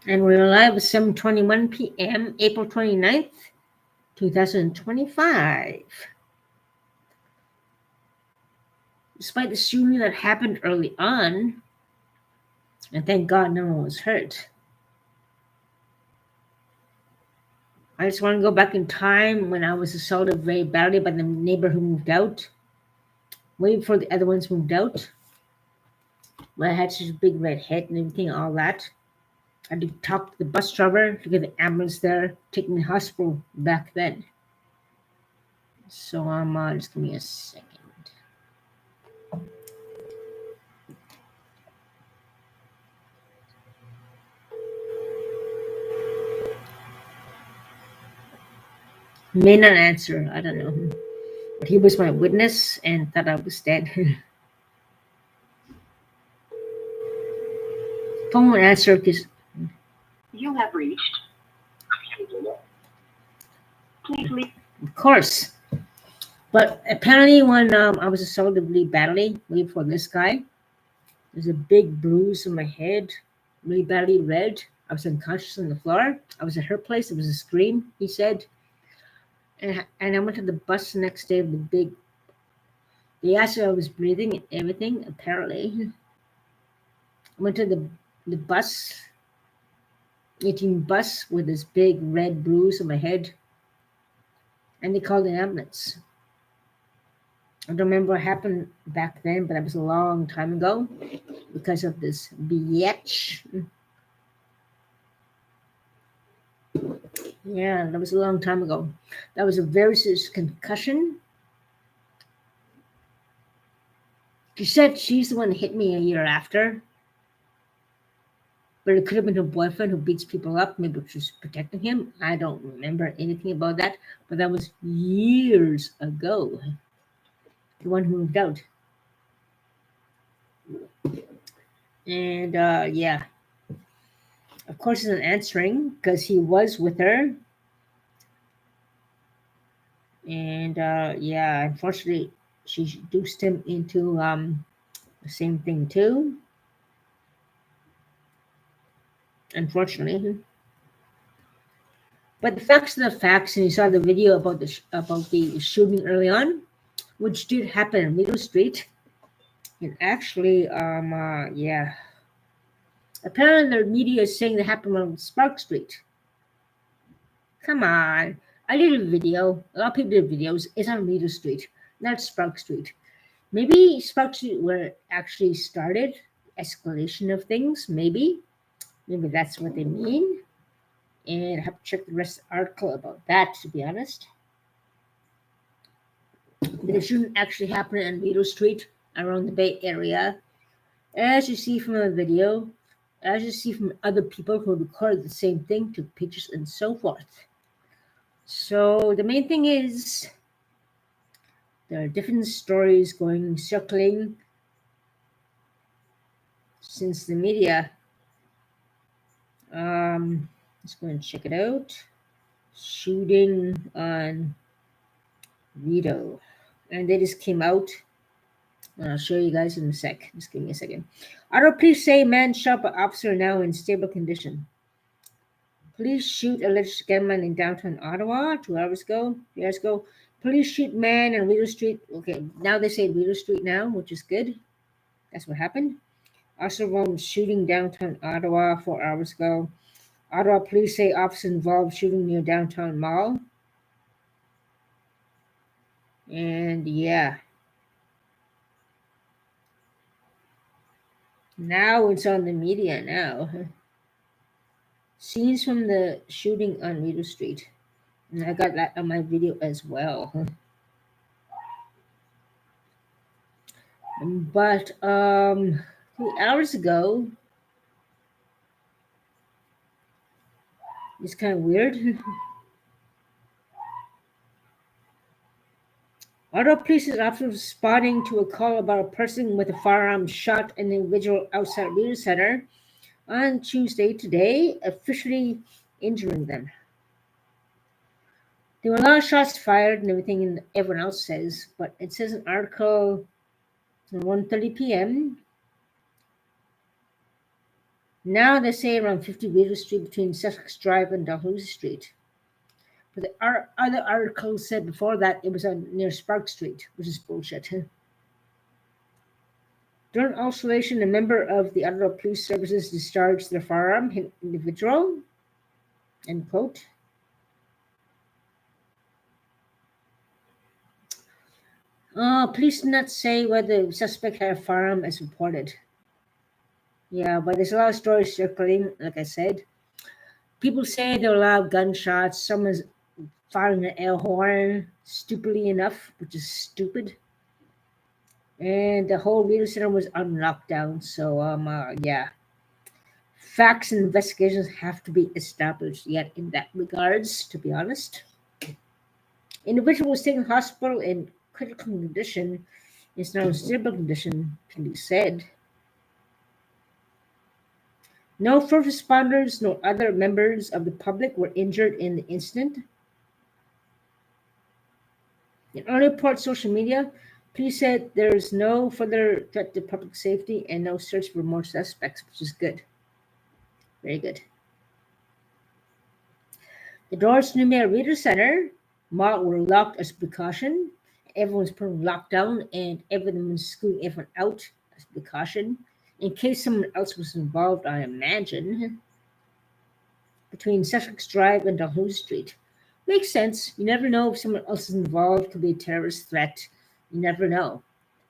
And we're live at 7:21 p.m., April 29th, 2025. Despite the shooting that happened early on, and thank God no one was hurt, I just want to go back in time when I was assaulted very badly by the neighbor who moved out, way before the other ones moved out. When I had such a big red head and everything, all that. I had to talk to the bus driver to get the ambulance there, take me to the hospital back then. So just give me a second. May not answer. I don't know. But he was my witness and thought I was dead. Phone won't answer because. You have reached. Please leave. Of course. But apparently, when I was assaulted really badly, way before this guy, there's a big bruise on my head, really badly red. I was unconscious on the floor. I was at her place. It was a scream, he said. And I went to the bus the next day with the big. They asked if I was breathing and everything, apparently. I went to the bus, 18 bus, with this big red bruise on my head. And they called an ambulance. I don't remember what happened back then, but that was a long time ago because of this bitch. Yeah, that was a long time ago. That was a very serious concussion. She said she's the one that hit me a year after, but it could have been her boyfriend who beats people up, maybe she was protecting him. I don't remember anything about that, but that was years ago. The one who moved out. And yeah, of course, he's not answering because he was with her. And yeah, unfortunately, she duped him into the same thing too. Unfortunately, but the facts are the facts, and you saw the video about the shooting early on, which did happen in Middle Street. And actually, yeah, apparently the media is saying that happened on Spark Street. Come on, I did a video. A lot of people did videos. It's on Middle Street, not Spark Street. Maybe Spark Street where it actually started escalation of things. Maybe that's what they mean. And I have to check the rest of the article about that, to be honest. But it shouldn't actually happen on Middle Street around the Bay Area. As you see from the video, as you see from other people who recorded the same thing, took pictures and so forth. So the main thing is there are different stories going circling since the media. Let's go and check it out. Shooting on Rito. And they just came out. And I'll show you guys in a sec. Just give me a second. Auto police say man shot by officer now in stable condition. Police shoot alleged gunman in downtown Ottawa 2 hours ago. 3 hours ago. Police shoot man in Rideau Street. Okay, now they say Rideau Street now, which is good. That's what happened. Also, one shooting downtown Ottawa 4 hours ago. Ottawa police say officer involved shooting near downtown mall. And yeah, now it's on the media now. Scenes from the shooting on Rideau Street. And I got that on my video as well. But 3 hours ago, it's kind of weird. Ottawa police is after responding to a call about a person with a firearm shot an individual outside Rideau Center on Tuesday today, officially injuring them. There were a lot of shots fired and everything, and everyone else says, but it says an article at 1:30 p.m. Now they say around 50 Waiter Street between Sussex Drive and Dalhousie Street. But the other article said before that it was on near Spark Street, which is bullshit. During observation, a member of the Ottawa Police Services discharged their firearm hit individual. End quote. Police did not say whether the suspect had a firearm as reported. Yeah, but there's a lot of stories circulating, like I said. People say there are a lot of gunshots. Someone's firing an air horn, stupidly enough, which is stupid. And the whole Reader Center was on lockdown. So, yeah. Facts and investigations have to be established yet in that regards, to be honest. Individual was taken to hospital in critical condition. Is now in stable condition, police said. No first responders nor other members of the public were injured in the incident. In early report social media, police said there is no further threat to public safety and no search for more suspects, which is good. Very good. The doors to Numia Reader Center Mall were locked as precaution. Everyone was put on lockdown and everyone was screwing everyone out as precaution in case someone else was involved, I imagine. Between Sussex Drive and Dalhousie Street. Makes sense. You never know if someone else is involved, could be a terrorist threat. You never know.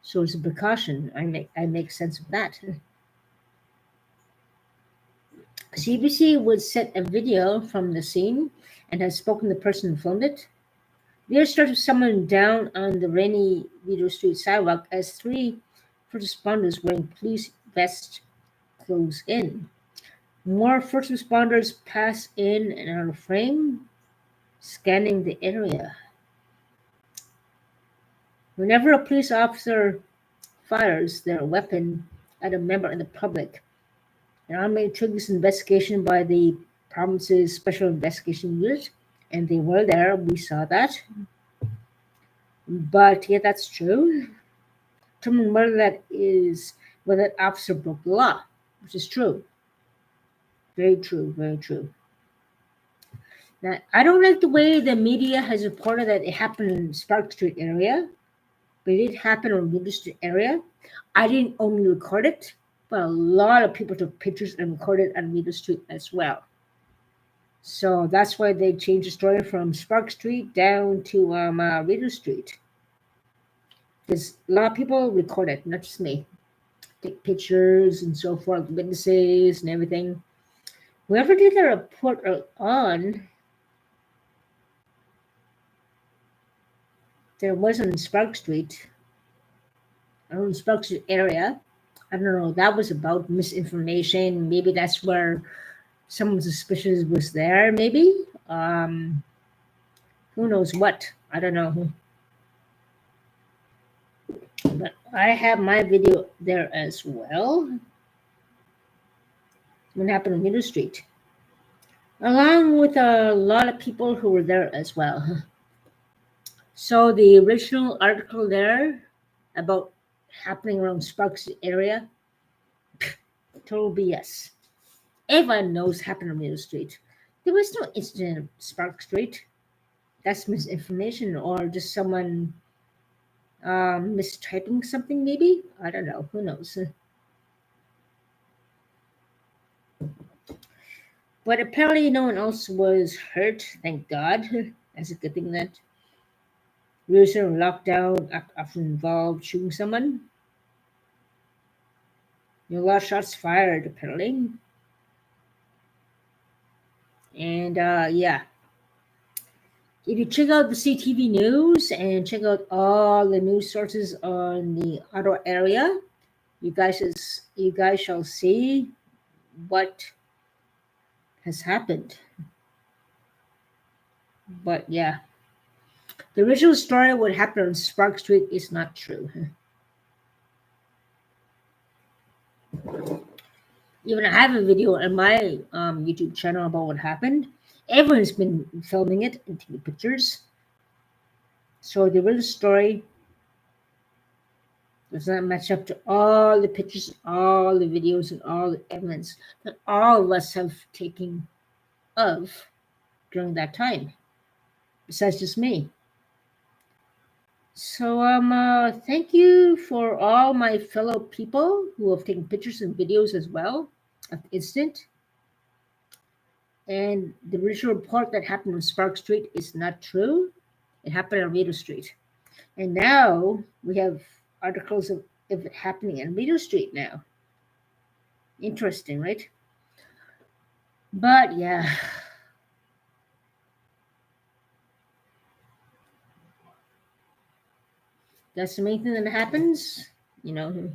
So it's a precaution. I make sense of that. CBC would set a video from the scene and has spoken to the person who filmed it. There started someone down on the rainy Rideau Street sidewalk as three first responders wearing police vests close in. More first responders pass in and out of frame, scanning the area. Whenever a police officer fires their weapon at a member of the public, an automatic triggers investigation by the province's Special Investigation Unit, and they were there. We saw that. But yeah, that's true. Determine whether that officer broke the law, which is true. Very true, very true. Now, I don't like the way the media has reported that it happened in Spark Street area, but it did happen in Rideau Street area. I didn't only record it, but a lot of people took pictures and recorded on Rideau Street as well. So that's why they changed the story from Spark Street down to Rideau Street. Because a lot of people record it, not just me. Take pictures and so forth, witnesses and everything. Whoever did the report on, there was on Spark Street, on Spark Street area. I don't know, that was about misinformation. Maybe that's where someone suspicious was there, maybe. Who knows what? I don't know. But I have my video there as well. What happened on Rideau Street? Along with a lot of people who were there as well. So the original article there about happening around Sparks area, total BS. Everyone knows happened on Rideau Street. There was no incident on Spark Street. That's misinformation or just someone mistyping something maybe. I don't know. Who knows? But apparently no one else was hurt. Thank God. That's a good thing that we were sort of locked down after involved shooting someone. There were a lot of shots fired apparently. And yeah. If you check out the CTV News and check out all the news sources on the Ottawa area, you guys shall see what has happened. But yeah, the original story of what happened on Spark Street is not true. Even I have a video on my YouTube channel about what happened. Everyone's been filming it and taking pictures. So the real story does not match up to all the pictures, all the videos, and all the evidence that all of us have taken of during that time, besides just me. So thank you for all my fellow people who have taken pictures and videos as well of the incident. And the original report that happened on Spark Street is not true. It happened on Rita Street. And now we have articles of it happening on Rita Street now. Interesting, right? But yeah. That's the main thing that happens, you know.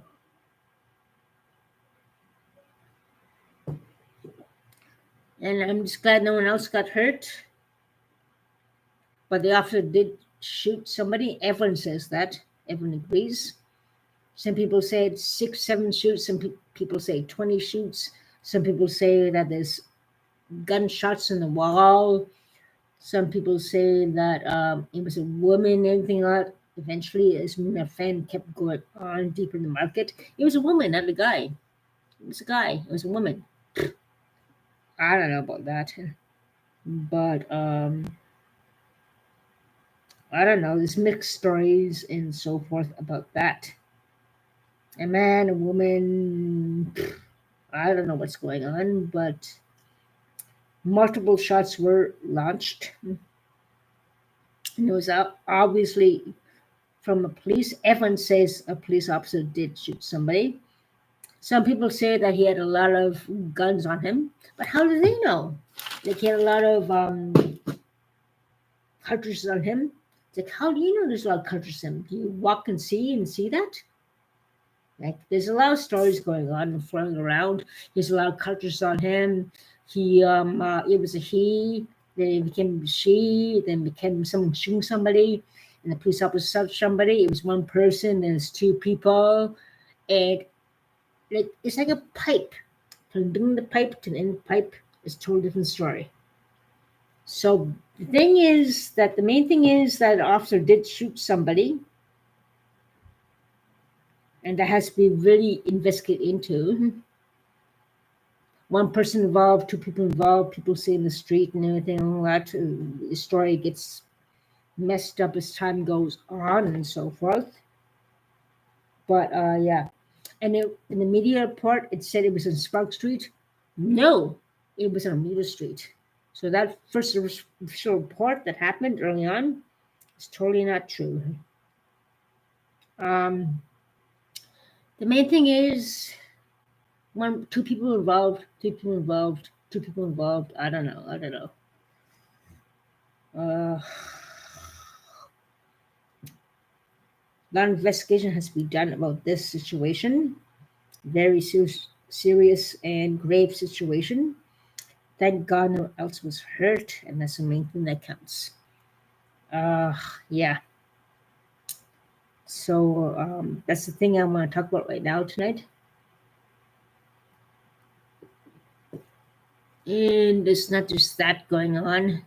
And I'm just glad no one else got hurt. But the officer did shoot somebody. Everyone says that. Everyone agrees. Some people say it's 6, 7 shoots. Some people say 20 shoots. Some people say that there's gunshots in the wall. Some people say that it was a woman, everything like that. Eventually, as my fan kept going on deeper in the market, it was a woman, not a guy. It was a guy. It was a woman. I don't know about that. But I don't know. There's mixed stories and so forth about that. A man, a woman, I don't know what's going on, but multiple shots were launched. And it was obviously from a police. Everyone says a police officer did shoot somebody. Some people say that he had a lot of guns on him, but how do they know? Like he had a lot of cartridges on him. It's like, how do you know there's a lot of cartridges on him? Do you walk and see that? Like, there's a lot of stories going on and flowing around. There's a lot of cartridges on him. He, it was a he, then it became she, then became someone shooting somebody, and the police officer shot somebody. It was one person, and it's 2 people, and it's like a pipe. From beginning the pipe to the end of the pipe is a totally different story. So the main thing is that the officer did shoot somebody, and that has to be really investigated into. One person involved, 2 people involved, people see in the street and everything, all that. The story gets messed up as time goes on and so forth. But yeah. And in the media report, it said it was on Spark Street. No, it was on Rita Street. So that first official report that happened early on is totally not true. The main thing is 2 people involved, 3 people involved, 2 people involved. I don't know. A lot of investigation has to be done about this situation. Very serious and grave situation. Thank God no one else was hurt, and that's the main thing that counts. Yeah. So that's the thing I want to talk about right now tonight. And it's not just that going on.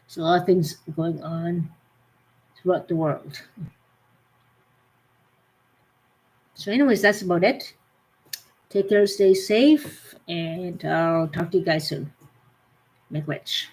There's a lot of things going on throughout the world. So anyways, that's about it. Take care, stay safe, and I'll talk to you guys soon. Make rich.